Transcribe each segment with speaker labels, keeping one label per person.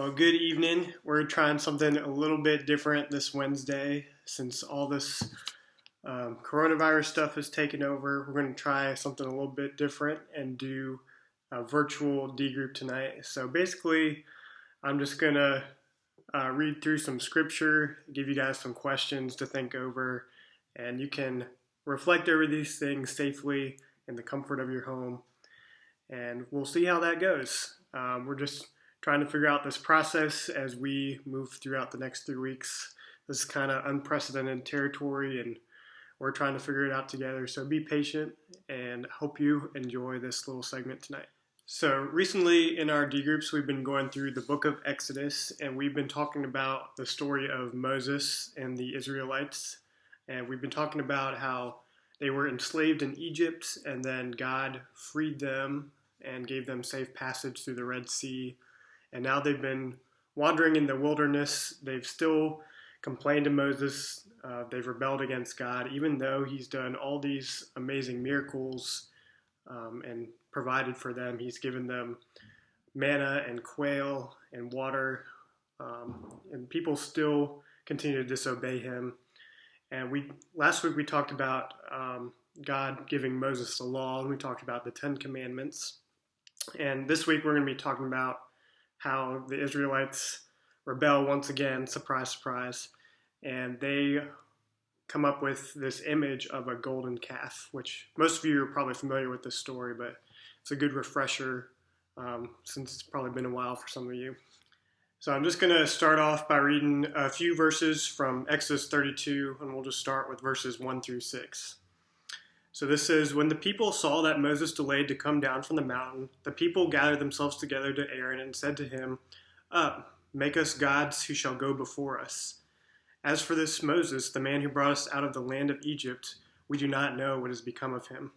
Speaker 1: Well, good evening. We're trying something a little bit different this Wednesday since all this coronavirus stuff has taken over. We're going to try something a little bit different and do a virtual D group tonight. So basically, I'm just going to read through some scripture, give you guys some questions to think over, and you can reflect over these things safely in the comfort of your home. And we'll see how that goes. We're just trying to figure out this process as we move throughout the next 3 weeks. This is kind of unprecedented territory, and we're trying to figure it out together. So be patient, and hope you enjoy this little segment tonight. So recently in our D groups, we've been going through the book of Exodus, and we've been talking about the story of Moses and the Israelites. And we've been talking about how they were enslaved in Egypt, and then God freed them and gave them safe passage through the Red Sea. And now they've been wandering in the wilderness. They've still complained to Moses. They've rebelled against God, even though he's done all these amazing miracles and provided for them. He's given them manna and quail and water. And people still continue to disobey him. And last week we talked about God giving Moses the law, and we talked about the 10 Commandments. And this week we're going to be talking about how the Israelites rebel once again, surprise, surprise, and they come up with this image of a golden calf, which most of you are probably familiar with this story, but it's a good refresher since it's probably been a while for some of you. So I'm just going to start off by reading a few verses from Exodus 32, and we'll just start with verses 1 through 6. So this says, "When the people saw that Moses delayed to come down from the mountain, the people gathered themselves together to Aaron and said to him, 'Up, make us gods who shall go before us. As for this Moses, the man who brought us out of the land of Egypt, we do not know what has become of him.'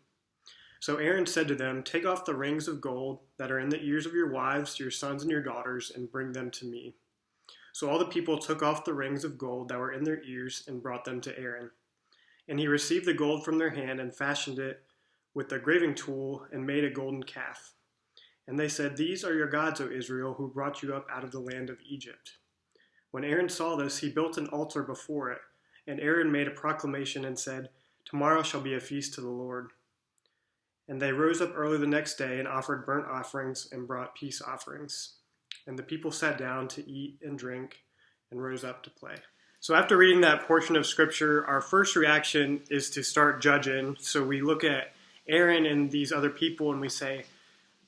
Speaker 1: So Aaron said to them, 'Take off the rings of gold that are in the ears of your wives, your sons, and your daughters, and bring them to me.' So all the people took off the rings of gold that were in their ears and brought them to Aaron. And he received the gold from their hand and fashioned it with a graving tool and made a golden calf. And they said, 'These are your gods, O Israel, who brought you up out of the land of Egypt.' When Aaron saw this, he built an altar before it. And Aaron made a proclamation and said, 'Tomorrow shall be a feast to the Lord.' And they rose up early the next day and offered burnt offerings and brought peace offerings. And the people sat down to eat and drink and rose up to play." So after reading that portion of scripture, our first reaction is to start judging. So we look at Aaron and these other people and we say,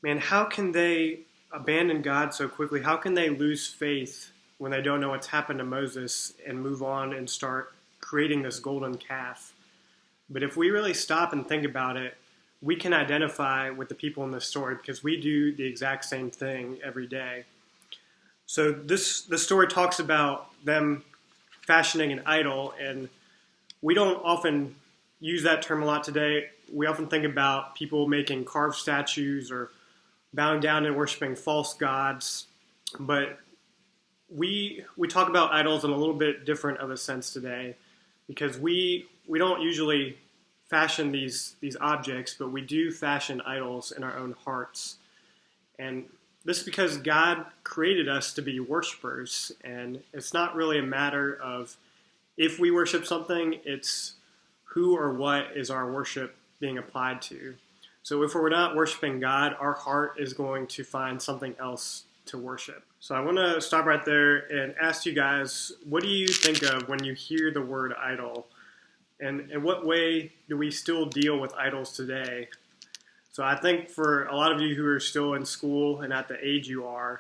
Speaker 1: man, how can they abandon God so quickly? How can they lose faith when they don't know what's happened to Moses and move on and start creating this golden calf? But if we really stop and think about it, we can identify with the people in this story because we do the exact same thing every day. So the story talks about them fashioning an idol, and we don't often use that term a lot today. We often think about people making carved statues or bowing down and worshiping false gods, but we talk about idols in a little bit different of a sense today because we don't usually fashion these objects, but we do fashion idols in our own hearts. And this is because God created us to be worshipers, and it's not really a matter of if we worship something, it's who or what is our worship being applied to. So if we're not worshiping God, our heart is going to find something else to worship. So I want to stop right there and ask you guys, what do you think of when you hear the word idol? And in what way do we still deal with idols today? So I think for a lot of you who are still in school and at the age you are,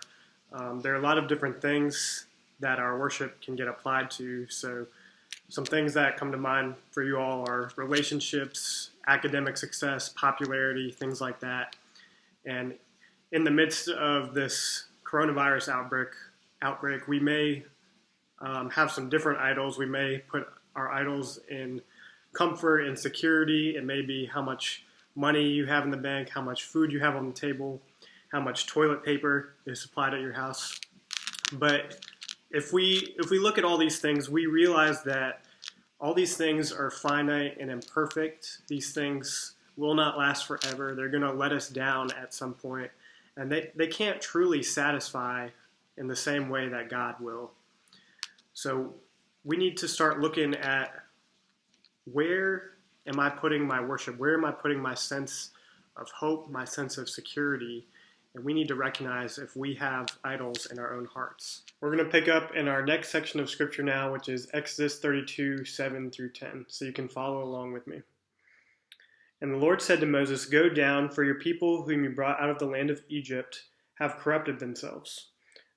Speaker 1: there are a lot of different things that our worship can get applied to. So some things that come to mind for you all are relationships, academic success, popularity, things like that. And in the midst of this coronavirus outbreak, we may have some different idols. We may put our idols in comfort and security. It may be how much money you have in the bank, how much food you have on the table, how much toilet paper is supplied at your house. But if we look at all these things, we realize that all these things are finite and imperfect. These things will not last forever. They're going to let us down at some point. And they can't truly satisfy in the same way that God will. So we need to start looking at, where am I putting my worship? Where am I putting my sense of hope, my sense of security? And we need to recognize if we have idols in our own hearts. We're going to pick up in our next section of scripture now, which is Exodus 32, 7 through 10. So you can follow along with me. And the Lord said to Moses, "Go down, for your people whom you brought out of the land of Egypt have corrupted themselves.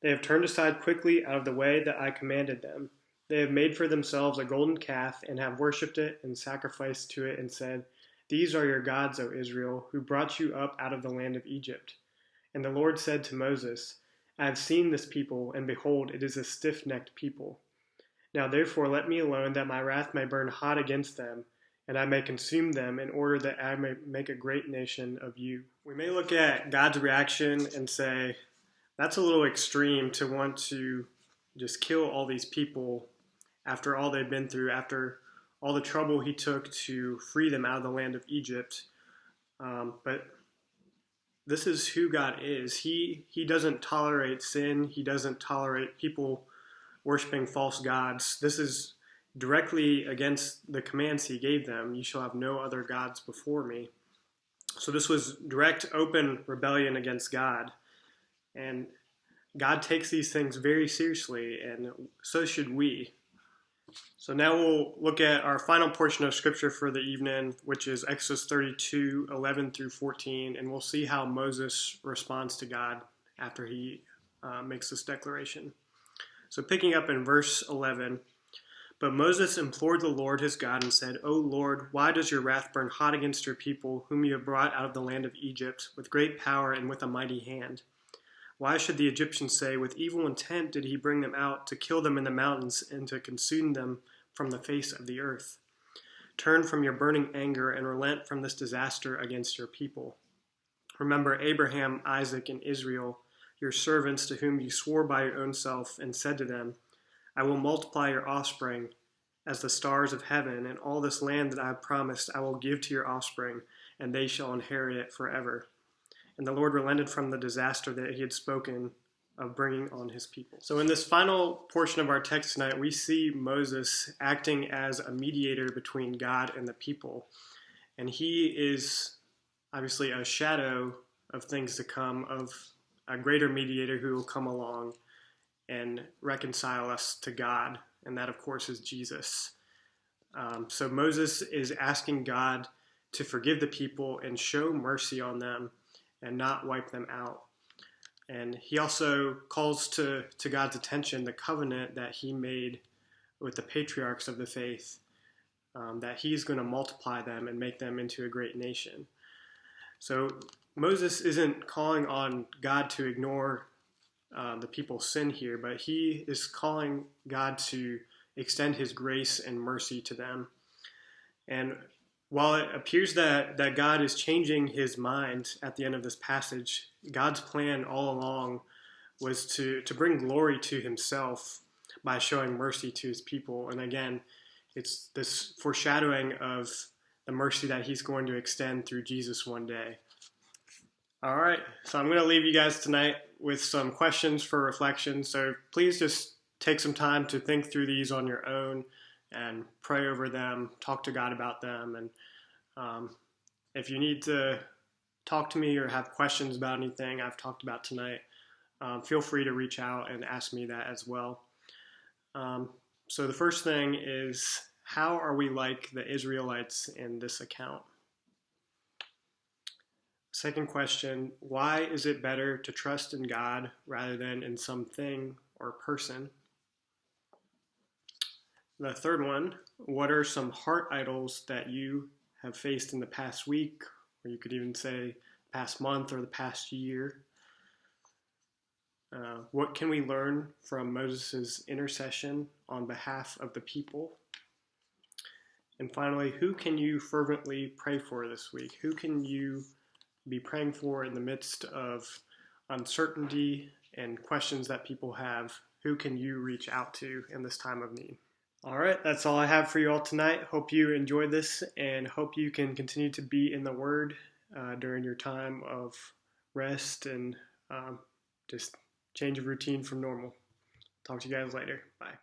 Speaker 1: They have turned aside quickly out of the way that I commanded them. They have made for themselves a golden calf and have worshipped it and sacrificed to it and said, 'These are your gods, O Israel, who brought you up out of the land of Egypt.' And the Lord said to Moses, 'I have seen this people, and behold, it is a stiff-necked people. Now therefore let me alone, that my wrath may burn hot against them, and I may consume them, in order that I may make a great nation of you.'" We may look at God's reaction and say, that's a little extreme to want to just kill all these people after all they've been through, after all the trouble he took to free them out of the land of Egypt. But this is who God is. He doesn't tolerate sin. He doesn't tolerate people worshiping false gods. This is directly against the commands he gave them. You shall have no other gods before me. So this was direct, open rebellion against God. And God takes these things very seriously, and so should we. So now we'll look at our final portion of scripture for the evening, which is Exodus 32, 11 through 14, and we'll see how Moses responds to God after he makes this declaration. So picking up in verse 11, "But Moses implored the Lord his God and said, 'O Lord, why does your wrath burn hot against your people, whom you have brought out of the land of Egypt, with great power and with a mighty hand? Why should the Egyptians say, with evil intent did he bring them out, to kill them in the mountains and to consume them from the face of the earth? Turn from your burning anger and relent from this disaster against your people. Remember Abraham, Isaac, and Israel, your servants, to whom you swore by your own self, and said to them, I will multiply your offspring as the stars of heaven, and all this land that I have promised I will give to your offspring, and they shall inherit it forever.' And the Lord relented from the disaster that he had spoken of bringing on his people." So in this final portion of our text tonight, we see Moses acting as a mediator between God and the people. And he is obviously a shadow of things to come, of a greater mediator who will come along and reconcile us to God. And that, of course, is Jesus. So Moses is asking God to forgive the people and show mercy on them and not wipe them out. And he also calls to God's attention the covenant that he made with the patriarchs of the faith, that he's going to multiply them and make them into a great nation. So Moses isn't calling on God to ignore the people's sin here, but he is calling God to extend his grace and mercy to them. And while it appears that God is changing his mind at the end of this passage, God's plan all along was to bring glory to himself by showing mercy to his people. And again, it's this foreshadowing of the mercy that he's going to extend through Jesus one day. All right, so I'm going to leave you guys tonight with some questions for reflection. So please just take some time to think through these on your own and pray over them, talk to God about them. And if you need to talk to me or have questions about anything I've talked about tonight, feel free to reach out and ask me that as well. So the first thing is, how are we like the Israelites in this account? Second question, why is it better to trust in God rather than in something or person? The third one, what are some heart idols that you have faced in the past week, or you could even say past month or the past year? What can we learn from Moses' intercession on behalf of the people? And finally, who can you fervently pray for this week? Who can you be praying for in the midst of uncertainty and questions that people have? Who can you reach out to in this time of need? All right, that's all I have for you all tonight. Hope you enjoyed this and hope you can continue to be in the Word during your time of rest and just change of routine from normal. Talk to you guys later. Bye.